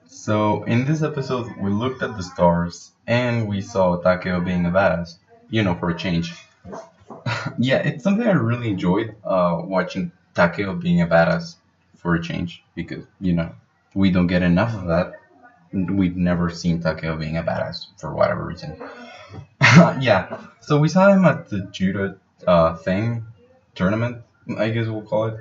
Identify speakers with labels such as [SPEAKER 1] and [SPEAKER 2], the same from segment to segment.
[SPEAKER 1] So in this episode, we looked at the stars and we saw Takeo being a badass. For a change. Yeah, it's something I really enjoyed watching Takeo being a badass for a change because we don't get enough of that. We've never seen Takeo being a badass for whatever reason. Yeah, so we saw him at the judo thing tournament, I guess we'll call it,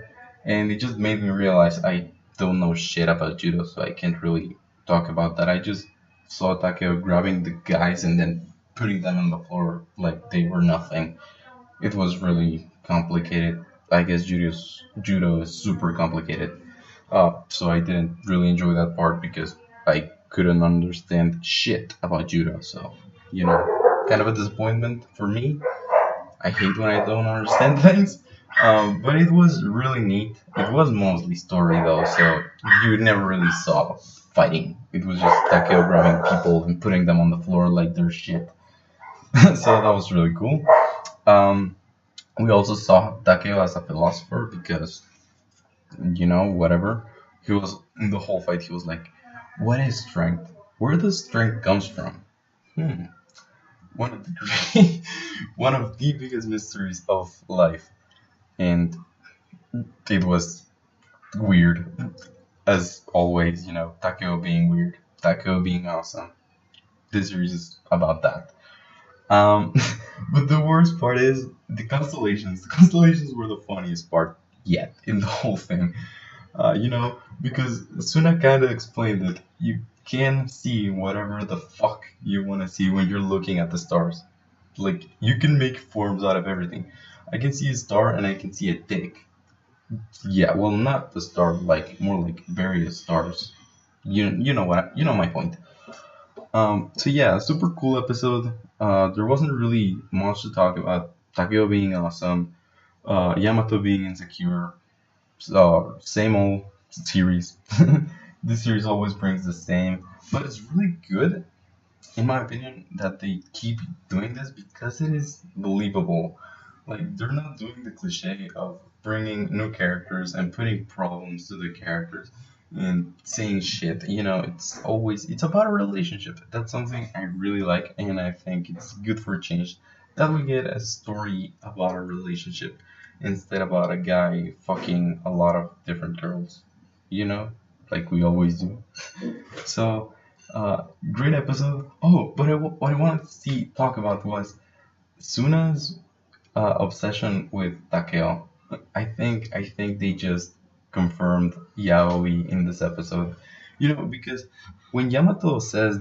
[SPEAKER 1] and it just made me realize I don't know shit about judo, so I can't really talk about that. I just saw Takeo grabbing the guys and then putting them on the floor like they were nothing. It was really complicated. I guess judo is super complicated. So I didn't really enjoy that part because I couldn't understand shit about judo. So kind of a disappointment for me. I hate when I don't understand things. But it was really neat. It was mostly story though, so you never really saw fighting. It was just Takeo grabbing people and putting them on the floor like they're shit. So that was really cool. Um, we also saw Takeo as a philosopher because whatever. He was in the whole fight. He was like, "What is strength? Where does strength comes from?" Hmm. One of the one of the biggest mysteries of life, and it was weird as always. Takeo being weird, Takeo being awesome. This series is about that. Um, but the worst part is the constellations. The constellations were the funniest part yet in the whole thing. Because Suna kind of explained that you can see whatever the fuck you want to see when you're looking at the stars. Like, you can make forms out of everything. I can see a star and I can see a dick. Yeah, well, not the star, like, more like various stars. You know my point. So yeah, super cool episode. There wasn't really much to talk about. Takeo being awesome, Yamato being insecure, same old series. This series always brings the same, but it's really good, in my opinion, that they keep doing this because it is believable. Like they're not doing the cliche of bringing new characters and putting problems to the characters and saying shit. It's about a relationship. That's something I really like, and I think it's good for a change that we get a story about a relationship instead about a guy fucking a lot of different girls. You know, like we always do. So, great episode. Oh, but what I wanted to talk about was Suna's obsession with Takeo. I think they just confirmed yaoi in this episode. Because when Yamato says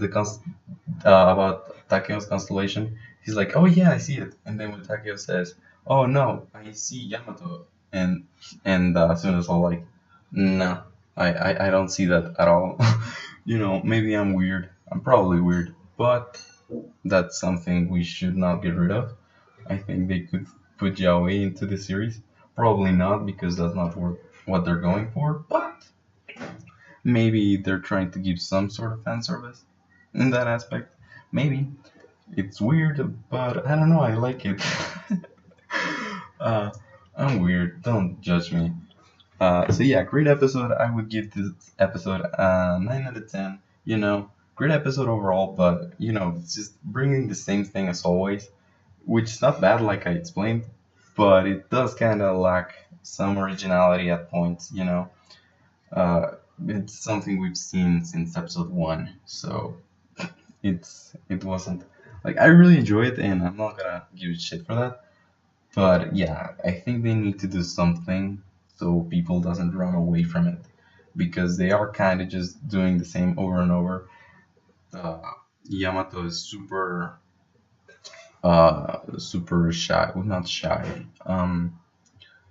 [SPEAKER 1] about Takeo's constellation, he's like, "Oh yeah, I see it." And then when Takeo says, "Oh no, I see Yamato," and Suna's all like, "No, I don't see that at all." Maybe I'm weird. I'm probably weird, but that's something we should not get rid of. I think they could put Yaoi into the series. Probably not because that's not what they're going for, but maybe they're trying to give some sort of fan service in that aspect. Maybe. It's weird, but I don't know, I like it. uh, I'm weird, don't judge me. So yeah, great episode. I would give this episode a 9 out of 10. Great episode overall, but it's just bringing the same thing as always, which is not bad, like I explained, but it does kind of lack some originality at points. Uh, it's something we've seen since episode one, so it wasn't like I really enjoy it, and I'm not gonna give it shit for that. But yeah, I think they need to do something so people doesn't run away from it because they are kind of just doing the same over and over. Uh, Yamato is super shy, well, not shy,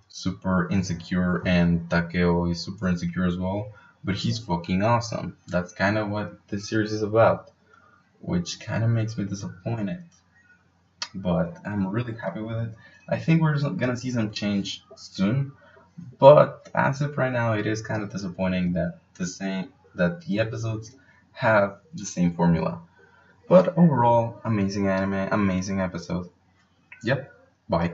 [SPEAKER 1] super insecure, and Takeo is super insecure as well. But he's fucking awesome. That's kind of what this series is about, which kind of makes me disappointed. But I'm really happy with it. I think we're gonna see some change soon. But as of right now, it is kind of disappointing that the episodes have the same formula. But overall, amazing anime, amazing episode. Yep. Bye.